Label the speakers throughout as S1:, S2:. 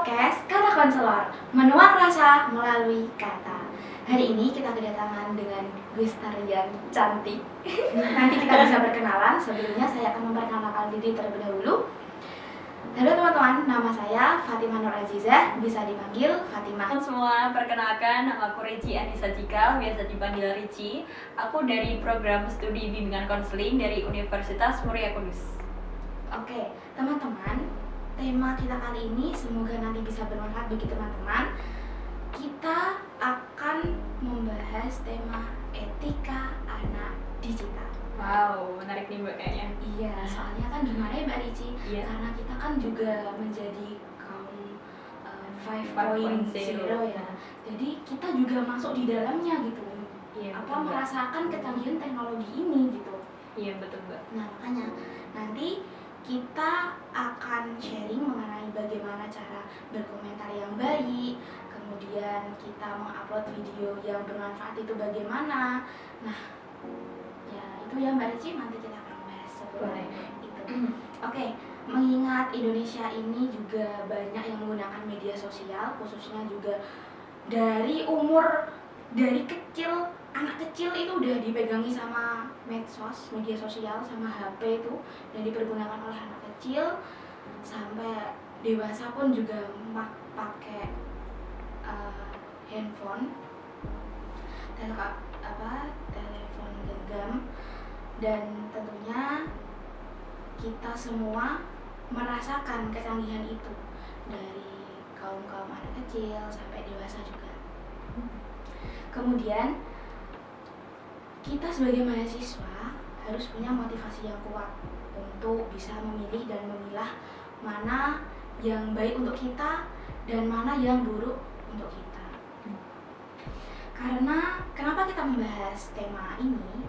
S1: podcast Kata Konselor, menuang rasa melalui kata. Hari ini kita kedatangan dengan gestar yang cantik. Nanti kita bisa berkenalan. Sebelumnya saya akan memperkenalkan diri terlebih dahulu. Halo teman-teman, nama saya Fatimah Nur Azizah, bisa dipanggil Fatimah.
S2: Semua, perkenalkan, nama aku Ricci Anissa Cikal, biasa dipanggil Ricci. Aku dari program studi bimbingan konseling dari Universitas Muria Kudus.
S1: Oke, teman-teman, tema kita kali ini semoga nanti bisa bermanfaat bagi teman-teman. Kita akan membahas tema etika anak digital.
S2: Wow, menarik nih Mbak kayaknya.
S1: Iya, soalnya kan gimana ya Mbak Ricci?
S2: Iya.
S1: Karena kita kan juga menjadi kaum
S2: 5.0
S1: 5.0 ya. Jadi kita juga masuk di dalamnya gitu.
S2: Iya,
S1: Apa
S2: betul, Mbak.
S1: merasakan kecanggihan teknologi ini gitu.
S2: Iya, betul Mbak.
S1: Nah, makanya nanti kita akan sharing mengenai bagaimana cara berkomentar yang baik, kemudian kita mengupload video yang bermanfaat itu bagaimana. Nah, ya itu ya Mbak Ricci, nanti kita akan bahas sebenarnya itu. Oke, mengingat Indonesia ini juga banyak yang menggunakan media sosial, khususnya juga dari kecil, anak kecil itu udah dipegangi sama medsos, media sosial, sama HP itu, dan dipergunakan oleh anak kecil sampai dewasa pun juga pakai handphone, telepon genggam, dan tentunya kita semua merasakan kecanggihan itu dari kaum anak kecil sampai dewasa juga. Kemudian kita sebagai mahasiswa harus punya motivasi yang kuat untuk bisa memilih dan memilah mana yang baik untuk kita dan mana yang buruk untuk kita. Karena kenapa kita membahas tema ini?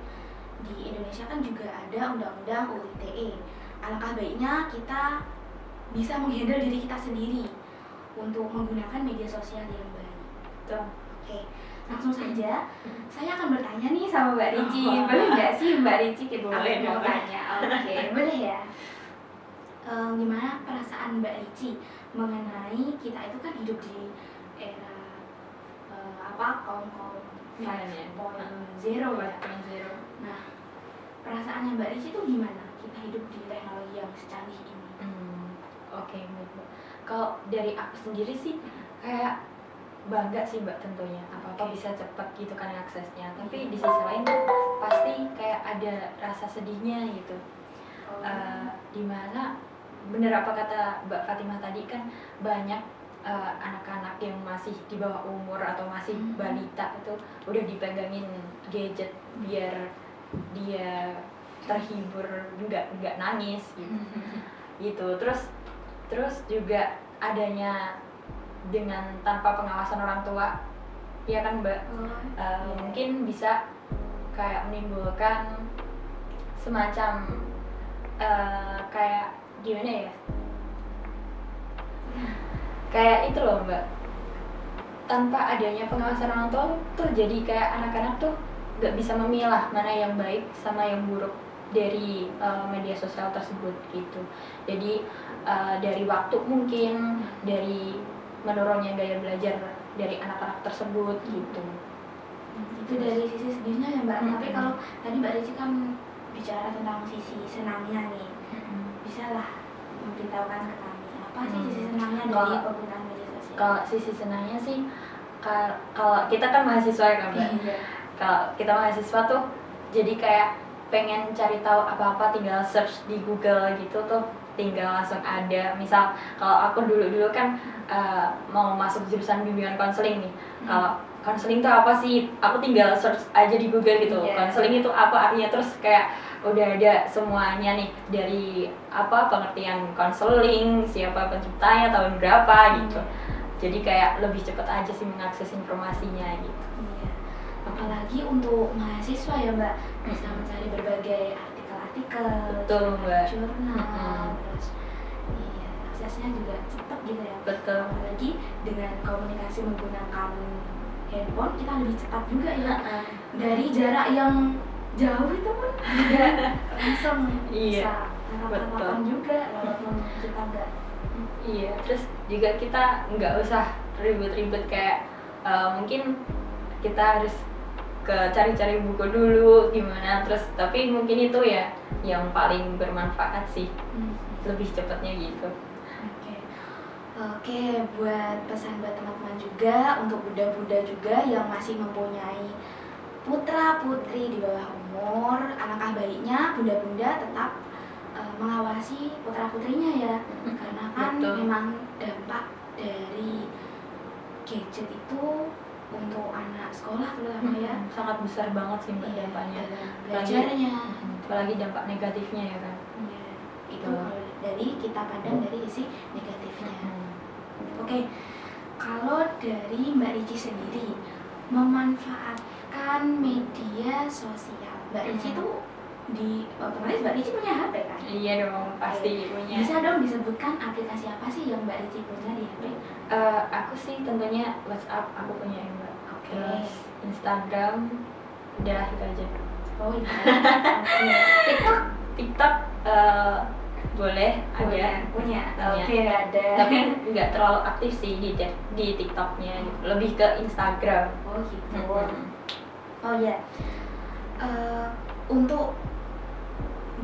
S1: Di Indonesia kan juga ada undang-undang UU ITE. Alangkah baiknya kita bisa menghandle diri kita sendiri untuk menggunakan media sosial yang baik.
S2: Betul.
S1: Oke, langsung saja. Saya akan bertanya nih sama Mbak Ricci.
S2: Oh.
S1: Boleh nggak sih Mbak Ricci kita
S2: Boleh
S1: mau
S2: dong.
S1: tanya? Oke, boleh ya. Gimana perasaan Mbak Ricci mengenai kita itu kan hidup di era kaum
S2: Milenial.
S1: 5.0 ya.
S2: 5.0.
S1: Nah, perasaannya Mbak Ricci itu gimana kita hidup di teknologi yang secanggih ini?
S2: Oke, Mbak. Kalau dari aku sendiri sih kayak bangga sih Mbak tentunya, apa-apa bisa cepat gitu kan aksesnya. Tapi di sisi lain pasti kayak ada rasa sedihnya gitu. Dimana bener apa kata Mbak Fatimah tadi kan banyak anak-anak yang masih di bawah umur atau masih balita itu udah dipegangin gadget biar dia terhibur, nggak nangis gitu. Gitu. Terus juga adanya dengan tanpa pengawasan orang tua, ya kan Mbak, mungkin bisa kayak menimbulkan semacam kayak gimana ya? Kayak itu loh Mbak, tanpa adanya pengawasan orang tua tuh jadi kayak anak-anak tuh nggak bisa memilah mana yang baik sama yang buruk dari media sosial tersebut gitu. Jadi dari waktu mungkin, dari menurunnya gaya belajar dari anak-anak tersebut gitu.
S1: Itu dari sisi sedihnya ya Mbak. Tapi kalau tadi Mbak Ricci kan bicara tentang sisi senangnya nih, bisalah memberitahukan ke kami apa sih sisi senangnya dari penggunaan media sosial?
S2: Kalau sisi senangnya sih, kalau kita kan mahasiswa ya kan Mbak.
S1: Iya.
S2: Kalau kita mahasiswa tuh jadi kayak pengen cari tahu apa-apa tinggal search di Google gitu tuh, tinggal langsung ada. Misal kalau aku dulu kan mau masuk jurusan bimbingan konseling nih. Kalau konseling tuh apa sih? Aku tinggal search aja di Google gitu.
S1: Iya.
S2: Konseling itu apa artinya, terus kayak udah ada semuanya nih dari apa pengertian konseling, siapa penciptanya, tahun berapa gitu. Jadi kayak lebih cepat aja sih mengakses informasinya gitu.
S1: Iya. Apalagi untuk mahasiswa ya Mbak, bisa mencari berbagai artikel-artikel,
S2: Betul, Mbak.
S1: jurnal, terus iya, aksesnya juga cepat gitu ya.
S2: Betul.
S1: Apalagi dengan komunikasi menggunakan handphone kita lebih cepat juga ya. Dari jarak yang jauh itu pun juga langsung
S2: Iya,
S1: bisa telepon juga, walaupun kita nggak
S2: Iya, terus juga kita nggak usah ribet-ribet kayak mungkin kita harus ke cari-cari buku dulu gimana, terus tapi mungkin itu ya yang paling bermanfaat sih, lebih cepatnya gitu.
S1: Oke, buat pesan buat teman-teman juga, untuk bunda-bunda juga yang masih mempunyai putra-putri di bawah umur, alangkah baiknya bunda-bunda tetap mengawasi putra-putrinya ya, karena kan
S2: Betul.
S1: memang dampak dari gadget itu untuk anak sekolah terutama ya,
S2: sangat besar banget sih Mbak
S1: iya,
S2: dampaknya.
S1: dalam belajarnya.
S2: Apalagi dampak negatifnya ya kan.
S1: Ya, itu kalau dari kita pandang dari sisi negatifnya. Oke, kalau dari Mbak Rici sendiri memanfaatkan media sosial, Mbak Rici tuh otomatis Mbak Rici punya HP kan?
S2: Iya dong, pasti punya.
S1: Bisa dong disebutkan aplikasi apa sih yang Mbak Rici punya di HP?
S2: Aku sih tentunya WhatsApp aku punya ya Mbak.
S1: Oke.
S2: Terus Instagram, udah itu aja.
S1: Oh iya. Oke.
S2: TikTok boleh ada.
S1: Punya.
S2: Punya.
S1: Oke, ada.
S2: Tapi nggak terlalu aktif sih di TikToknya, gitu. Lebih ke Instagram.
S1: Oh gitu. Oh ya. Untuk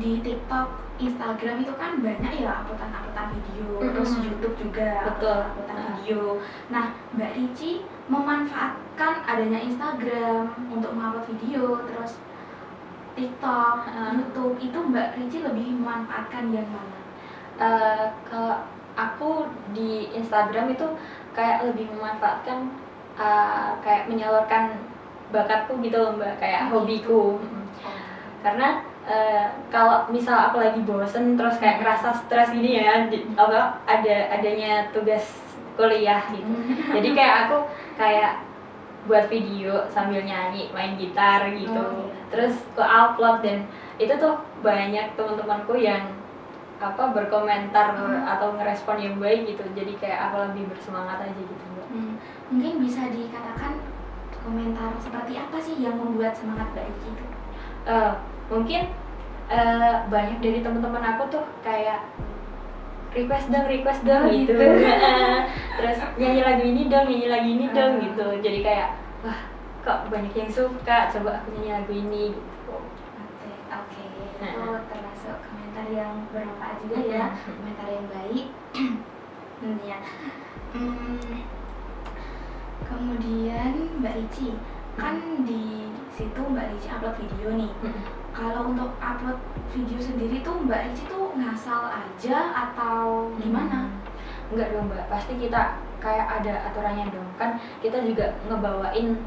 S1: di TikTok, Instagram itu kan banyak ya uploadan video, terus YouTube juga
S2: Betul.
S1: uploadan video. Nah, Mbak Rici memanfaatkan adanya Instagram untuk mengupload video, terus TikTok, YouTube, itu Mbak Rici lebih memanfaatkan yang mana?
S2: Kalau aku di Instagram itu kayak lebih memanfaatkan kayak menyalurkan bakatku gitu loh Mbak, kayak hobiku. Karena kalau misal aku lagi bosen terus kayak ngerasa stres gini ya, adanya tugas kuliah gitu. Jadi kayak aku kayak buat video sambil nyanyi, main gitar gitu. Terus aku upload, dan itu tuh banyak teman-temanku yang berkomentar atau ngerespon yang baik gitu. Jadi kayak aku lebih bersemangat aja gitu Mbak.
S1: Mungkin bisa dikatakan komentar seperti apa sih yang membuat semangat Mbak Rici itu?
S2: Mungkin banyak dari teman-teman aku tuh kayak request dong gitu. Terus nyanyi lagu ini dong gitu. Jadi kayak wah, kok banyak yang suka, coba aku nyanyi lagu ini gitu.
S1: Oke. Itu termasuk komentar yang bermanfaat juga ya, komentar yang baik. Ya. Kemudian Mbak Rici, kan di situ Mbak Rici upload video nih. Kalau untuk upload video sendiri tuh Mbak Rici tuh ngasal aja atau gimana?
S2: Enggak dong Mbak, pasti kita kayak ada aturannya dong. Kan kita juga ngebawain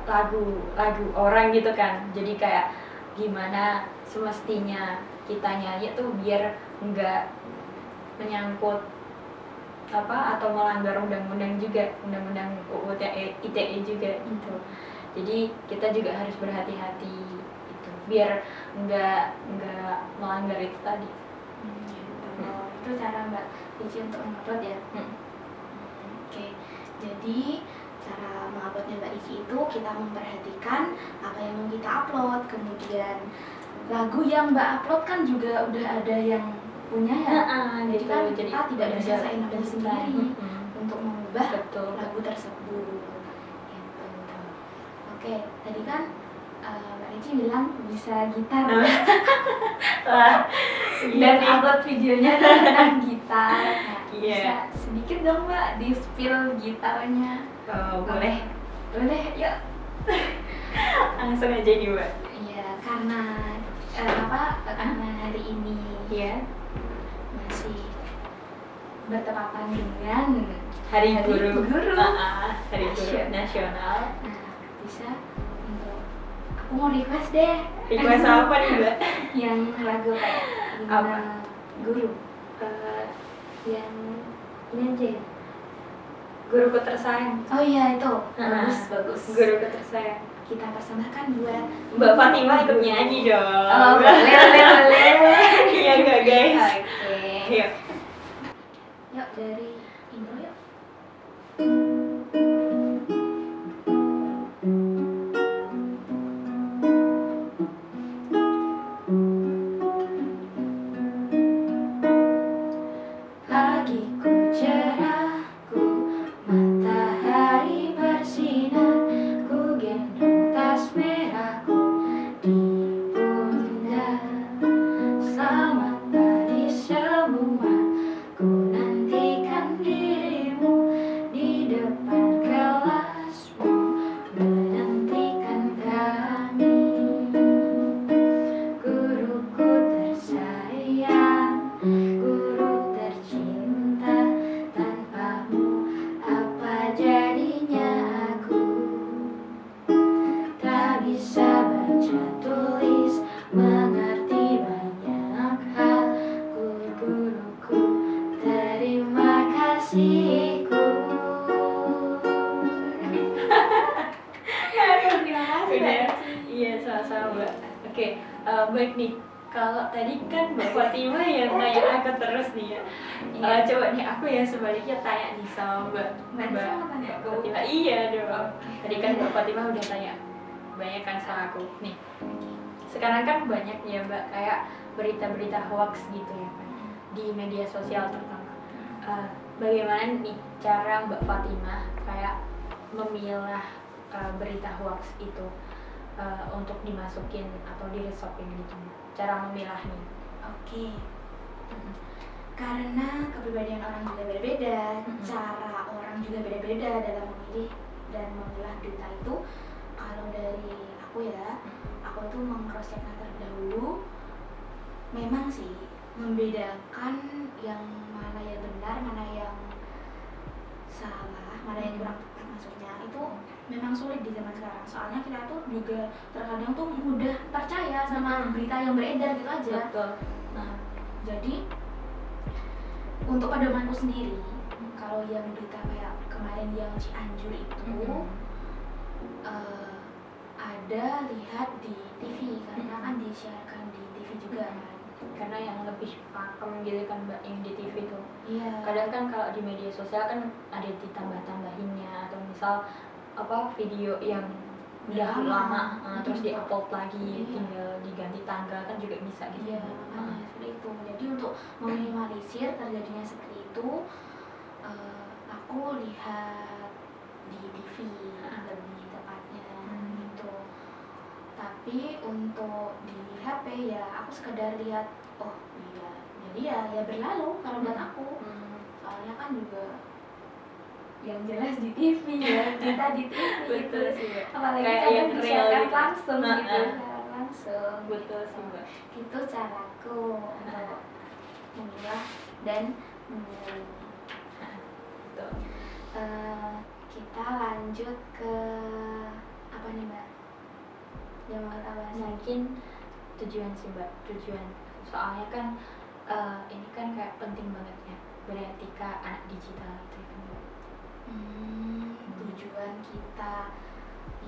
S2: lagu orang gitu kan. Jadi kayak gimana semestinya kita nyanyi tuh biar enggak menyangkut atau melanggar undang-undang juga, undang-undang UU ITE juga gitu. Jadi kita juga harus berhati-hati gitu, biar enggak melanggar itu tadi.
S1: Itu cara Mbak Rici untuk mengupload ya. Oke, jadi cara menguploadnya Mbak Rici itu kita memperhatikan apa yang mau kita upload, kemudian lagu yang Mbak upload kan juga udah ada yang punya ya. Jadi
S2: Gitu,
S1: kan
S2: jadi
S1: kita tidak bisa seenaknya sendiri untuk mengubah
S2: Betul.
S1: lagu tersebut. Gitu. Oke, tadi kan Mbak Rici bilang bisa gitar dan upload videonya tentang gitar. Nah, bisa sedikit dong Mbak di spill gitarnya?
S2: Boleh.
S1: Boleh, yuk.
S2: Langsung aja nih Mbak.
S1: Iya, karena karena hari ini masih bertepatan dengan
S2: Hari Guru.
S1: Guru.
S2: Hari Guru Nasional.
S1: Nah, bisa untuk aku mau request deh.
S2: Request apa nih Mbak?
S1: Yang lagu kayak
S2: Apa?
S1: Guru.
S2: Yang ini aja ya. Guruku tersayang.
S1: Oh iya itu. Bagus.
S2: Guruku tersayang.
S1: Kita persembahkan buat
S2: Mbak Fatimah ikut nyanyi dong.
S1: Oh, boleh.
S2: Iya enggak guys?
S1: Oke.
S2: Yuk.
S1: Yuk dari intro yuk. kasih Mbak
S2: Udah.
S1: Cici.
S2: Iya, sama-sama Mbak. Oke, baik nih. Kalau tadi kan Mbak Fatimah yang tanya aku terus nih ya.
S1: Iya.
S2: Coba nih aku yang sebaliknya tanya nih sama
S1: Mbak Nisa mau tanya aku?
S2: Fatimah. Iya dong.
S1: Oke.
S2: Tadi kan Mbak Fatimah udah tanya banyak kan sama aku. Nih, sekarang kan banyak ya Mbak kayak berita-berita hoax gitu ya kan di media sosial terutama. Bagaimana nih cara Mbak Fatimah kayak memilah berita hoax itu untuk dimasukin atau diresopin gitu, cara memilahnya?
S1: Oke. Karena kepribadian orang juga beda-beda,
S2: Mm-mm.
S1: cara orang juga beda-beda dalam memilih dan memilah berita itu. Kalau dari aku ya, aku tuh meng-cross check terlebih dahulu. Memang sih membedakan yang mana yang benar, mana yang salah, mana yang kurang tepat maksudnya itu memang sulit di zaman sekarang. Soalnya kita tuh juga terkadang tuh mudah percaya sama berita yang beredar gitu aja.
S2: Betul.
S1: Nah, jadi untuk pedomanku sendiri, kalau yang berita kayak kemarin yang Cianjur itu ada lihat di TV karena kan disiarkan di TV juga kan.
S2: Karena yang lebih pakem gitu kan Mbak yang di TV tuh.
S1: Iya.
S2: Kadang kan kalau di media sosial kan ada ditambah-tambahinnya atau misal apa video yang udah lama terus diupload lagi,
S1: Iya.
S2: tinggal diganti tanggal kan juga bisa gitu.
S1: Iya, makanya seperti itu. Jadi untuk meminimalisir terjadinya seperti itu, aku lihat di TV lebih tepatnya gitu. Tapi untuk di HP ya aku sekedar lihat, oh iya, jadi ya berlalu kalau buat aku. Soalnya kan juga yang jelas di TV ya, kita di TV
S2: Betul
S1: gitu.
S2: sih Mbak.
S1: Apalagi
S2: Kayak
S1: kadang
S2: yang real
S1: disiarkan
S2: gitu.
S1: langsung
S2: Nah,
S1: gitu, siaran langsung.
S2: Betul sih Mbak.
S1: Itu caraku untuk memilah dan memilih.
S2: Betul.
S1: Kita lanjut ke apa nih Mbak? Yang mau kita bahas lagi.
S2: Mungkin tujuan sih Mbak, tujuan soalnya kan ini kan kayak penting banget ya beretika anak digital itu kan Mbak.
S1: Tujuan kita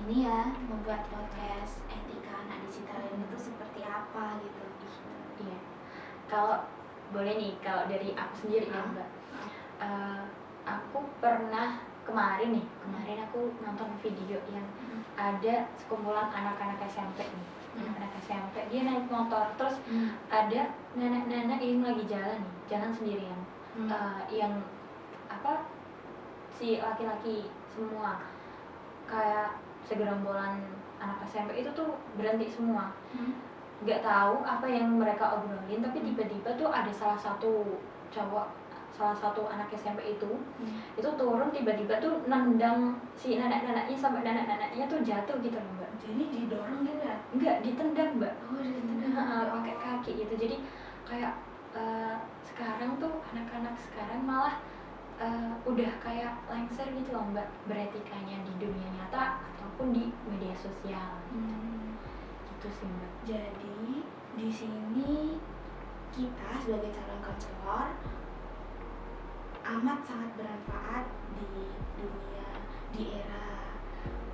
S1: ini ya membuat podcast etika anak digital ini tuh seperti apa gitu.
S2: Iya. Kalau boleh nih, kalau dari aku sendiri ya Mbak, aku pernah kemarin aku nonton video yang ada sekumpulan anak-anak SMP nih. Anak SMP dia naik motor terus ada nenek-nenek yang lagi jalan sendirian. Yang apa si laki-laki semua kayak segerombolan anak SMP itu tuh berhenti semua. Nggak tahu apa yang mereka obrolin, tapi tiba-tiba tuh ada salah satu anak SMP itu turun tiba-tiba tuh nendang si nenek-neneknya sampai nenek-neneknya tuh jatuh gitu loh Mbak.
S1: Jadi didorong gitu ya?
S2: Enggak, ditendang Mbak.
S1: Oh, ditendang.
S2: Pakai kaki gitu. Jadi kayak sekarang tuh anak-anak sekarang malah udah kayak lengser gitu loh Mbak beretikanya di dunia nyata ataupun di media sosial. Gitu sih Mbak.
S1: Jadi di sini kita sebagai calon konselor amat sangat bermanfaat di dunia di era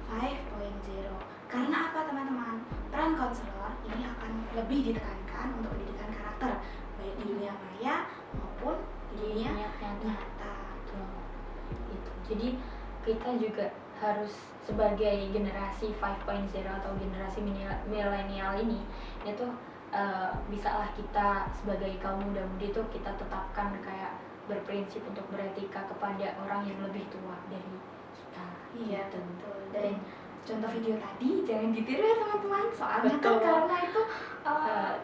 S1: 5.0. Karena apa teman-teman? Peran konselor ini akan lebih ditekankan untuk pendidikan karakter baik di dunia maya maupun di dunia nyata.
S2: Gitu. Jadi kita juga harus sebagai generasi 5.0 atau generasi milenial ini itu bisalah kita sebagai kaum muda-mudi itu kita tetapkan kayak berprinsip untuk beretika kepada orang yang lebih tua dari kita.
S1: Iya
S2: gitu.
S1: betul. Dan contoh video tadi jangan ditiru ya teman-teman. Soalnya
S2: Betul.
S1: kan karena itu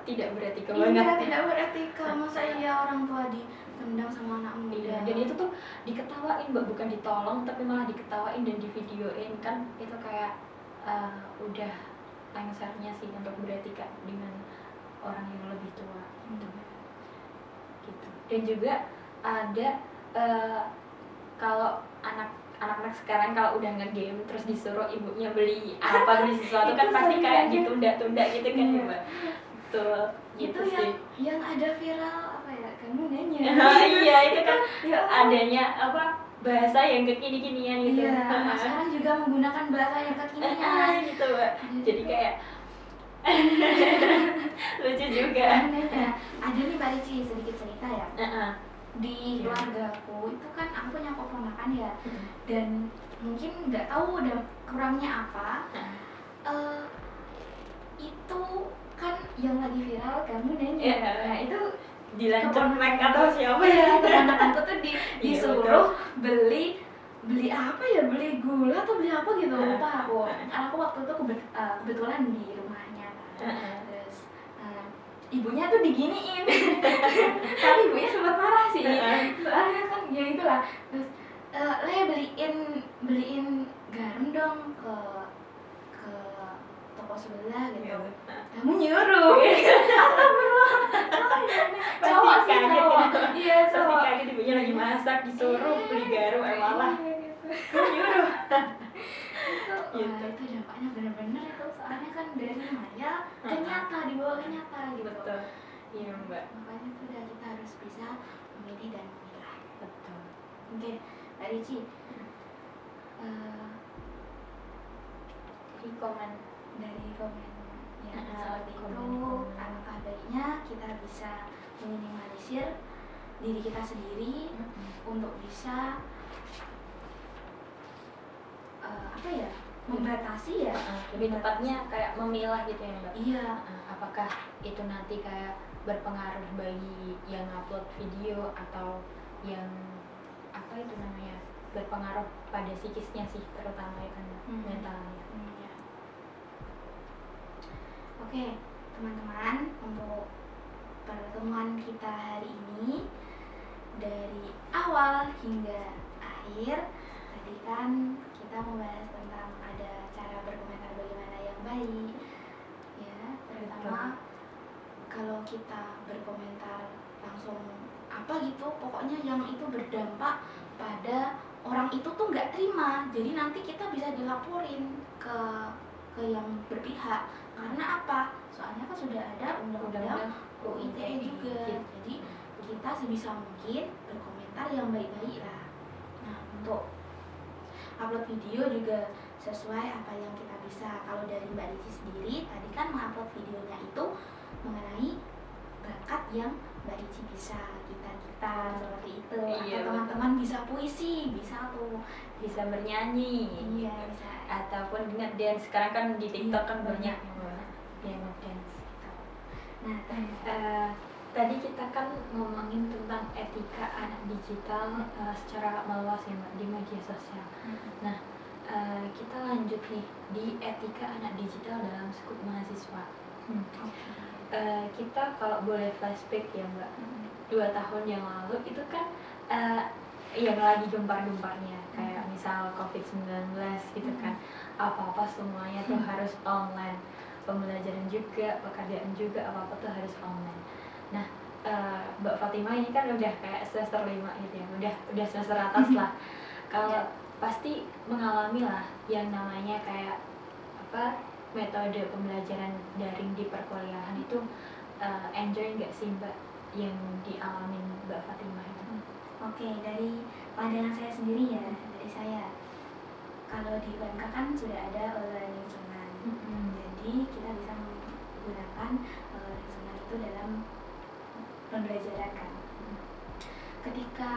S2: tidak beretika
S1: iya,
S2: banget.
S1: tidak beretika. Masa iya orang tua ditendang sama anak muda.
S2: Iya, dan itu tuh diketawain Mbak, bukan ditolong tapi malah diketawain dan divideoin kan itu kayak udah lengsernya sih untuk beretika dengan orang yang lebih tua gitu. Dan juga ada kalau anak-anak sekarang kalau udah nge-game terus disuruh ibunya beli apa beli sesuatu kan pasti kayak ditunda-tunda gitu kan ya Mbak. Betul.
S1: Itu
S2: sih.
S1: yang ada viral apa ya? Kamu nanya.
S2: Iya, itu kan
S1: Ya,
S2: adanya apa bahasa yang kekini-kinian gitu.
S1: iya, sekarang juga menggunakan bahasa yang kekinian.
S2: Gitu Mbak. Mbak. Jadi kayak lucu juga.
S1: Ada nih Mbak Rici, sedikit cerita ya. Di keluargaku itu kan aku punya keponakan ya, dan mungkin nggak tahu udah kurangnya apa. Itu kan yang lagi viral kamu nanya. Nah itu
S2: dilancong Mac atau siapa
S1: ya? Keponakanku tuh disuruh beli apa ya, beli gula atau beli apa gitu, lupa aku. Aku waktu itu kebetulan di rumahnya kan. Terus ibunya tuh diginiin. Tapi ibunya sempat marah sih, soalnya kan ya itulah. Terus beliin garam dong ke toko sebelah gitu. Kamu nyuruh. Cowok sih, cowok. Iya, cowok.
S2: Pasti kaget ibunya lagi masak disuruh beli garam, malah kamu nyuruh.
S1: Itu dampaknya bener-bener itu, soalnya kan dari maya ke nyata, dibawa ke nyata gitu.
S2: Betul. Iya Mbak.
S1: Makanya tuh kita harus bisa memilih dan memilah.
S2: Betul.
S1: Oke, Mbak Rici. Dari komen yang seperti itu, alangkah baiknya kita bisa meminimalisir diri kita sendiri untuk bisa membatasi ya,
S2: lebih tepatnya kayak memilah gitu ya Mbak.
S1: Iya.
S2: Apakah itu nanti kayak berpengaruh bagi yang upload video atau yang berpengaruh pada psikisnya sih, terutama ya kan mentalnya.
S1: Oke, teman-teman, untuk pertemuan kita hari ini dari awal hingga akhir, tadi kan kita membahas tentang ada cara berkomentar bagaimana yang baik ya, terutama kalau kita berkomentar langsung apa gitu, pokoknya yang itu berdampak pada orang itu tuh nggak terima, jadi nanti kita bisa dilaporin ke yang berpihak. Karena apa? Soalnya kan sudah ada undang-undang UITE juga. Jadi kita sebisa mungkin berkomentar yang baik-baik lah. Nah, untuk upload video juga sesuai apa yang kita bisa. Kalau dari Mbak Rici sendiri tadi kan mengupload videonya itu mengenai bakat yang Mbak Rici bisa, kita seperti itu.
S2: Iya,
S1: atau teman-teman bisa puisi, bisa tuh,
S2: bisa bernyanyi,
S1: iya bisa,
S2: ataupun ngedance. Sekarang kan di TikTok kan banyak yang ngedance.
S1: Nah,
S2: tadi kita kan ngomongin tentang etika anak digital secara meluas ya Mbak, di media sosial. Nah, kita lanjut nih di etika anak digital dalam skup mahasiswa. Kita kalau boleh flashback ya Mbak, 2 tahun yang lalu itu kan yang lagi gempar-gemparnya kayak misal COVID-19 gitu kan, apa-apa semuanya tuh harus online, pembelajaran juga, pekerjaan juga, apa-apa tuh harus online. Nah, Mbak Fatimah ini kan udah kayak semester 5 gitu ya, udah semester atas lah. Kalau pasti mengalami lah yang namanya kayak metode pembelajaran daring di perkuliahan itu, enjoy nggak sih Mbak yang dialamin Mbak Fatimah itu?
S1: Oke, dari pandangan saya sendiri ya, dari saya, kalau di UMK kan sudah ada learning instrument, jadi kita bisa menggunakan instrument itu dalam pembelajaran kan. Ketika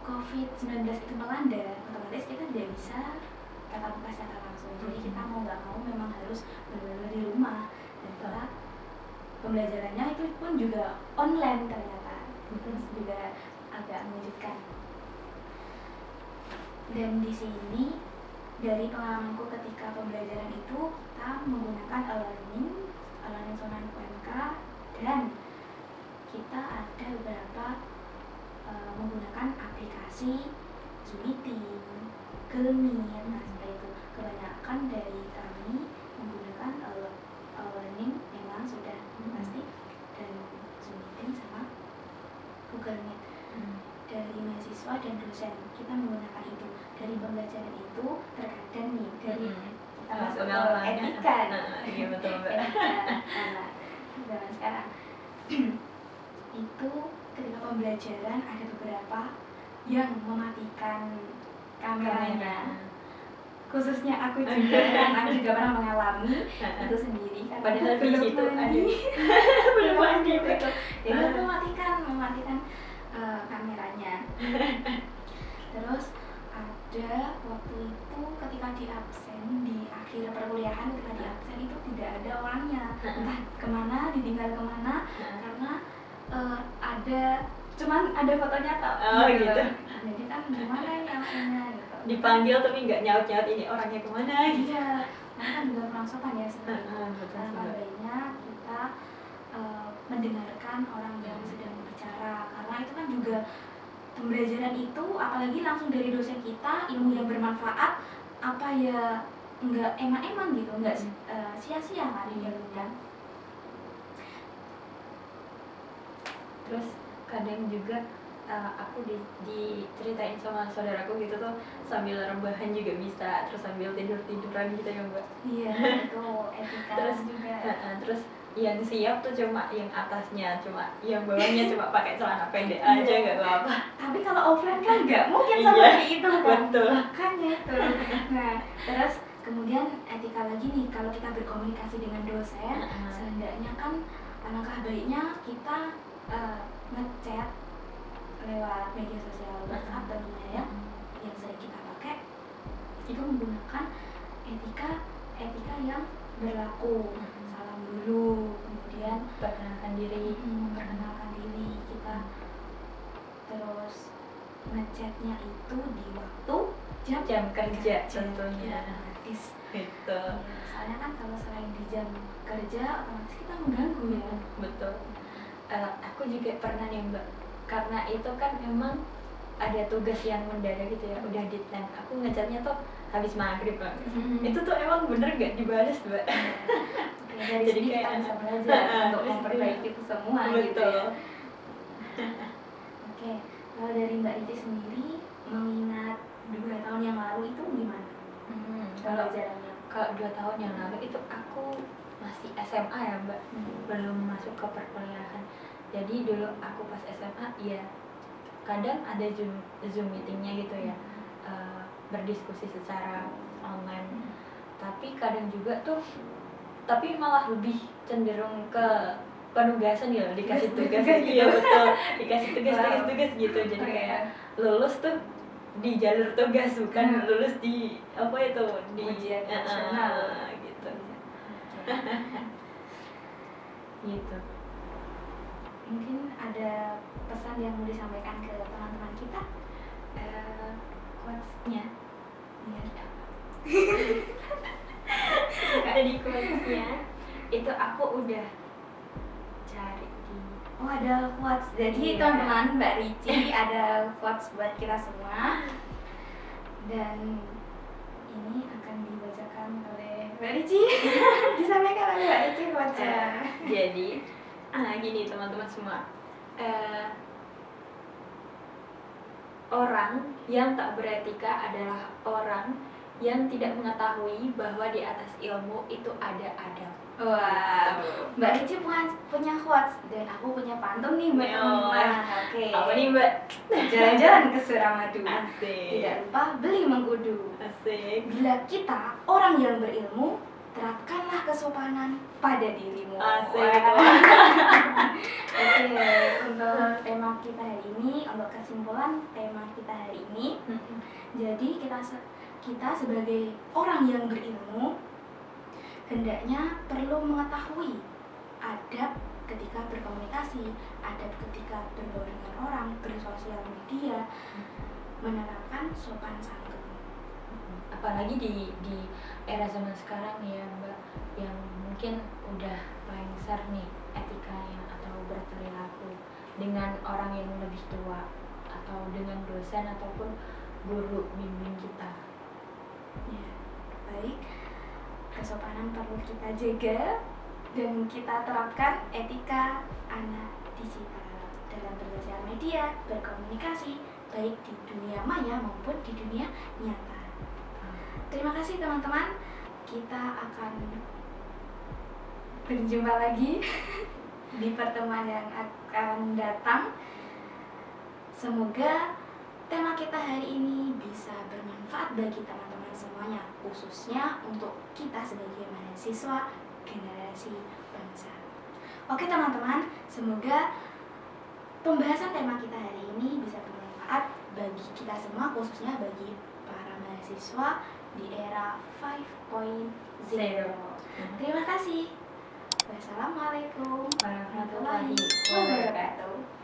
S1: COVID-19 itu melanda, otomatis kita tidak bisa tatap muka secara langsung, jadi kita mau nggak mau memang harus benar-benar di rumah, dan setelah pembelajarannya itu pun juga online ternyata. Terus juga agak mengejutkan. Dan di sini dari pengalamanku ketika pembelajaran itu kita menggunakan e-learning sonan UMK, dan kita ada beberapa menggunakan aplikasi Zoom Meeting, Google Meet, nah seperti itu. Kebanyakan dari kami menggunakan e-learning memang sudah pasti, dan Zoom Meeting sama Google Meet. Dari mahasiswa dan dosen kita menggunakan itu. Dari pembelajaran itu terkadang nih dari kita masuk ke etika.
S2: Iya betul Mbak.
S1: Zaman sekarang itu ketika pembelajaran ada beberapa yang mematikan kameranya. khususnya aku juga kan aku juga pernah mengalami itu sendiri karena
S2: Padahal di
S1: belum
S2: situ
S1: mandi.
S2: belum mandi
S1: betul. Jadi aku mematikan kameranya. Terus ada waktu itu ketika di absen di akhir perkuliahan, ketika di absen itu tidak ada orangnya, entah kemana, ditinggal kemana, karena cuman ada fotonya tok.
S2: Gitu.
S1: Jadi kan gimana ini absennya gitu.
S2: Dipanggil tapi nggak nyaut-nyaut ini orangnya kemana gitu.
S1: Iya, karena kan juga kurang sopan ya sebenarnya.
S2: Betul.
S1: Baiknya kita mendengarkan orang yang sedang berbicara, karena itu kan juga pembelajaran itu, apalagi langsung dari dosen kita, ilmu yang bermanfaat, apa ya nggak eman-eman gitu, nggak sia-sia kan dia kan.
S2: Terus kadang juga aku diceritain sama saudaraku gitu tuh, sambil rebahan juga bisa, terus sambil tiduran gitu ya Mbak.
S1: Iya, itu etika
S2: Terus
S1: juga.
S2: Terus yang siap tuh cuma yang atasnya, cuma yang bawahnya cuma pakai celana pendek aja, nggak apa-apa.
S1: Tapi kalau offline kan nggak mungkin
S2: Iya,
S1: seperti itu kan.
S2: betul.
S1: Makanya itu. Nah, terus kemudian etika lagi nih, kalau kita berkomunikasi dengan dosen, sehendaknya kan alangkah baiknya kita ngechat lewat media sosial WhatsApp tentunya ya, yang sering kita pakai itu menggunakan etika yang berlaku. Salam dulu, kemudian
S2: Perkenalkan diri.
S1: memperkenalkan diri kita, terus ngechatnya itu di waktu
S2: Jam kerja tentunya.
S1: otomatis.
S2: Gitu.
S1: Soalnya kan kalau selain di jam kerja otomatis kita mengganggu ya.
S2: Betul. Aku juga pernah nih Mbak, karena itu kan memang ada tugas yang mendadak gitu ya, udah deadline. Aku ngechatnya tuh habis maghrib Mbak. Itu tuh emang bener gak dibalas Mbak?
S1: Dari
S2: Jadi
S1: sini kita
S2: kayak
S1: bisa belajar untuk memperbaiki itu semua gitu ya. Oke, kalau dari Mbak Ici sendiri mengingat 2 tahun yang lalu itu gimana?
S2: Kalau
S1: Pelajarannya?
S2: 2 tahun yang lalu itu aku masih SMA ya Mbak, belum masuk ke perkuliahan. Jadi dulu aku pas SMA ya kadang ada zoom meetingnya gitu ya, berdiskusi secara online. Tapi kadang juga tuh, tapi malah lebih cenderung ke penugasan ya, dikasih tugas. Iya betul, dikasih tugas gitu. Jadi kayak lulus tuh di jalur tugas, bukan lulus di apa itu, di
S1: ujian nasional
S2: gitu. Gitu.
S1: Mungkin ada pesan yang mau disampaikan ke teman-teman kita?
S2: Quotes-nya
S1: Iya.
S2: Jadi quotes-nya itu aku udah cari di
S1: Oh, ada quotes. Jadi
S2: Iya.
S1: teman-teman, Mbak Ricci ada quotes buat kita semua. Dan ini akan dibacakan oleh Mbak Ricci. Disampaikan oleh Mbak Ricci quotes-nya.
S2: Jadi gini teman-teman semua, orang yang tak beretika adalah orang yang tidak mengetahui bahwa di atas ilmu itu ada adab.
S1: Wah, Mbak Ricci punya quotes dan aku punya pantun nih buat teman-teman. Oke.
S2: Apa nih Mbak?
S1: Jalan-jalan ke Suramadu.
S2: Asik.
S1: Tidak lupa beli mengkudu.
S2: Asik.
S1: Bila kita orang yang berilmu, terapkanlah kesopanan pada dirimu.
S2: Asik.
S1: Oke, untuk tema kita hari ini, untuk kesimpulan tema kita hari ini, jadi kita sebagai orang yang berilmu hendaknya perlu mengetahui adab ketika berkomunikasi, adab ketika bergaul dengan orang, bersosial media, menerapkan sopan santun.
S2: Apalagi di era zaman sekarang nih ya Mbak, yang mungkin udah lengser nih etikanya atau berperilaku dengan orang yang lebih tua atau dengan dosen ataupun guru bimbing kita.
S1: Ya, baik. Kesopanan perlu kita jaga dan kita terapkan etika anak digital dalam bersosial media, berkomunikasi, baik di dunia maya maupun di dunia nyata. Terima kasih teman-teman. Kita akan berjumpa lagi di pertemuan yang akan datang. Semoga tema kita hari ini bisa bermanfaat bagi teman-teman teman-teman semuanya, khususnya untuk kita sebagai mahasiswa generasi bangsa. Oke teman-teman, semoga pembahasan tema kita hari ini bisa bermanfaat bagi kita semua, khususnya bagi para mahasiswa di era 5.0. Terima kasih. Wassalamualaikum
S2: warahmatullahi
S1: warahmatullahi wabarakatuh.